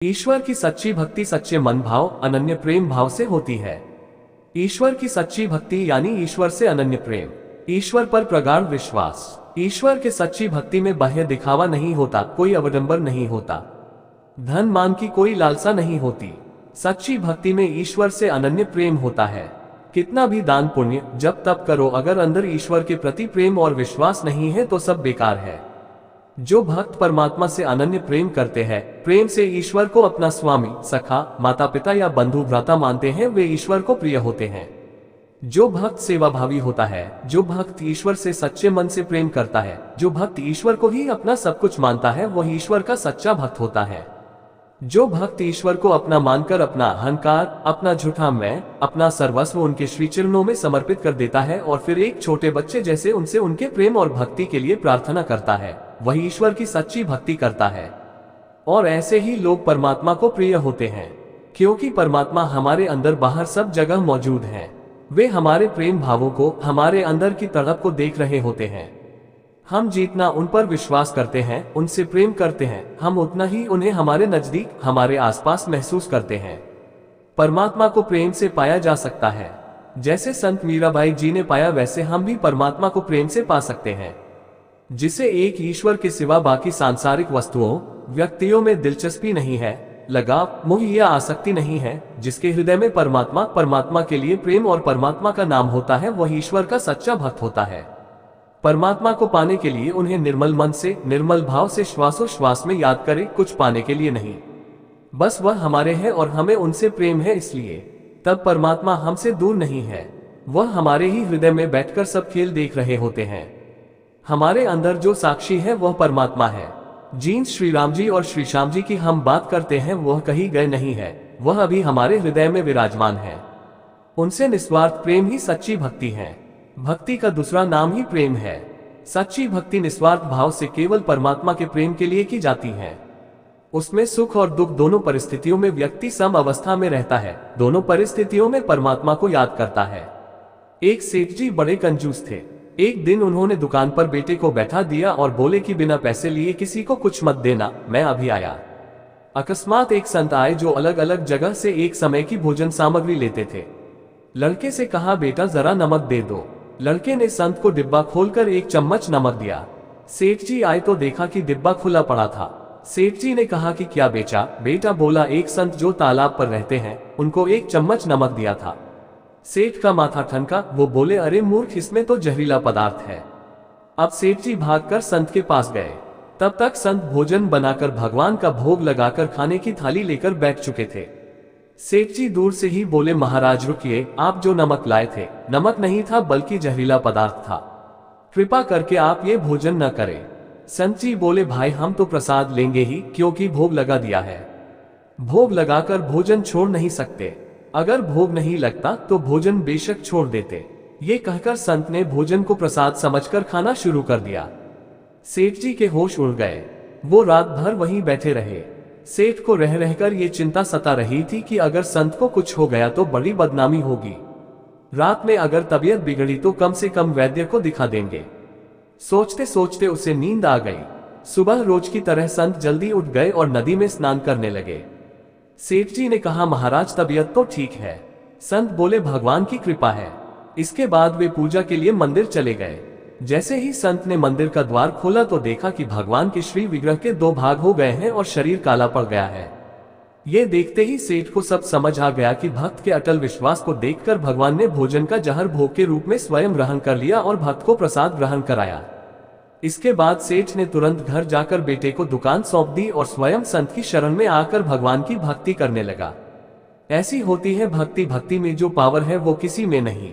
ईश्वर की सच्ची भक्ति सच्चे मन भाव अनन्य प्रेम भाव से होती है। ईश्वर की सच्ची भक्ति यानी ईश्वर से अनन्य प्रेम, ईश्वर पर प्रगाढ़ विश्वास। ईश्वर के सच्ची भक्ति में बाह्य दिखावा नहीं होता, कोई अवडंबर नहीं होता, धन मान की कोई लालसा नहीं होती। सच्ची भक्ति में ईश्वर से अनन्य प्रेम होता है। कितना भी दान पुण्य जब तप करो, अगर अंदर ईश्वर के प्रति प्रेम और विश्वास नहीं है तो सब बेकार है। जो भक्त परमात्मा से अनन्य प्रेम करते हैं, प्रेम से ईश्वर को अपना स्वामी, सखा, माता पिता या बंधु भ्राता मानते हैं, वे ईश्वर को प्रिय होते हैं। जो भक्त सेवाभावी होता है, जो भक्त ईश्वर से सच्चे मन से प्रेम करता है, जो भक्त ईश्वर को ही अपना सब कुछ मानता है, वह ईश्वर का सच्चा भक्त होता है। जो भक्त ईश्वर को अपना मानकर अपना अहंकार, अपना झूठा मैं, अपना सर्वस्व उनके श्री चरणों में समर्पित कर देता है और फिर एक छोटे बच्चे जैसे उनसे उनके प्रेम और भक्ति के लिए प्रार्थना करता है, वही ईश्वर की सच्ची भक्ति करता है। और ऐसे ही लोग परमात्मा को प्रिय होते हैं, क्योंकि परमात्मा हमारे अंदर बाहर सब जगह मौजूद है। वे हमारे प्रेम भावों को, हमारे अंदर की तड़प को देख रहे होते हैं। हम जितना उन पर विश्वास करते हैं, उनसे प्रेम करते हैं, हम उतना ही उन्हें हमारे नजदीक, हमारे आसपास महसूस करते हैं। परमात्मा को प्रेम से पाया जा सकता है। जैसे संत मीराबाई जी ने पाया, वैसे हम भी परमात्मा को प्रेम से पा सकते हैं। जिसे एक ईश्वर के सिवा बाकी सांसारिक वस्तुओं, व्यक्तियों में दिलचस्पी नहीं है, लगाव, मोह या आसक्ति नहीं है, जिसके हृदय में परमात्मा, परमात्मा के लिए प्रेम और परमात्मा का नाम होता है, वह ईश्वर का सच्चा भक्त होता है। परमात्मा को पाने के लिए उन्हें निर्मल मन से, निर्मल भाव से श्वासोश्वास में याद करें, कुछ पाने के लिए नहीं। बस वह हमारे हैं और हमें उनसे प्रेम है, इसलिए तब परमात्मा हमसे दूर नहीं है। वह हमारे ही हृदय में बैठकर सब खेल देख रहे होते हैं। हमारे अंदर जो साक्षी है वह परमात्मा है। जिन श्री राम जी और श्री श्याम जी की हम बात करते हैं, वह कहीं गए नहीं है, वह अभी हमारे हृदय में विराजमान है। उनसे निस्वार्थ प्रेम ही सच्ची भक्ति है। भक्ति का दूसरा नाम ही प्रेम है। सच्ची भक्ति निस्वार्थ भाव से केवल परमात्मा के प्रेम के लिए की जाती है। उसमें सुख और दुख दोनों परिस्थितियों में व्यक्ति सम अवस्था में रहता है, दोनों परिस्थितियों में परमात्मा को याद करता है। एक सेठ जी बड़े कंजूस थे। एक दिन उन्होंने दुकान पर बेटे को बैठा दिया और बोले कि बिना पैसे लिए किसी को कुछ मत देना, मैं अभी आया। अकस्मात एक संत आए जो अलग अलग जगह से एक समय की भोजन सामग्री लेते थे। लड़के से कहा, बेटा जरा नमक दे दो। लड़के ने संत को डिब्बा खोलकर एक चम्मच नमक दिया। सेठ जी आए तो देखा कि डिब्बा खुला पड़ा था। सेठ जी ने कहा कि क्या बेचा? बेटा बोला, एक संत जो तालाब पर रहते हैं, उनको एक चम्मच नमक दिया था। सेठ का माथा ठनका। वो बोले, अरे मूर्ख, इसमें तो जहरीला पदार्थ है। अब सेठ जी भागकर संत के पास गए। तब तक संत भोजन बनाकर भगवान का भोग लगाकर खाने की थाली लेकर बैठ चुके थे। सेठ जी दूर से ही बोले, महाराज रुकिए, आप जो नमक लाए थे, नमक नहीं था बल्कि जहरीला पदार्थ था। कृपा करके आप ये भोजन न करें। संत जी बोले, भाई हम तो प्रसाद लेंगे ही, क्योंकि भोग लगा दिया है। भोग लगाकर भोजन छोड़ नहीं सकते। अगर भोग नहीं लगता तो भोजन बेशक छोड़ देते। ये कहकर संत ने भोजन को प्रसाद समझकर खाना शुरू कर दिया। सेठ जी के होश उड़ गए। वो रात भर वहीं बैठे रहे। सेठ को रह रहकर ये चिंता सता रही थी कि अगर संत को कुछ हो गया तो बड़ी बदनामी होगी। रात में अगर तबीयत बिगड़ी तो कम से कम वैद्य को दिखा देंगे। सोचते सोचते उसे नींद आ गई। सुबह रोज की तरह संत जल्दी उठ गए और नदी में स्नान करने लगे। सेठ जी ने कहा, महाराज तबीयत तो ठीक है। संत बोले, भगवान की कृपा है। इसके बाद वे पूजा के लिए मंदिर चले गए। जैसे ही संत ने मंदिर का द्वार खोला तो देखा कि भगवान के श्री विग्रह के दो भाग हो गए हैं और शरीर काला पड़ गया है। ये देखते ही सेठ को सब समझ आ गया कि भक्त के अटल विश्वास को देखकर भगवान ने भोजन का जहर भोग के रूप में स्वयं ग्रहण कर लिया और भक्त को प्रसाद ग्रहण कराया। इसके बाद सेठ ने तुरंत घर जाकर बेटे को दुकान सौंप दी और स्वयं संत की शरण में आकर भगवान की भक्ति करने लगा। ऐसी होती है भक्ति। भक्ति में जो पावर है वो किसी में नहीं।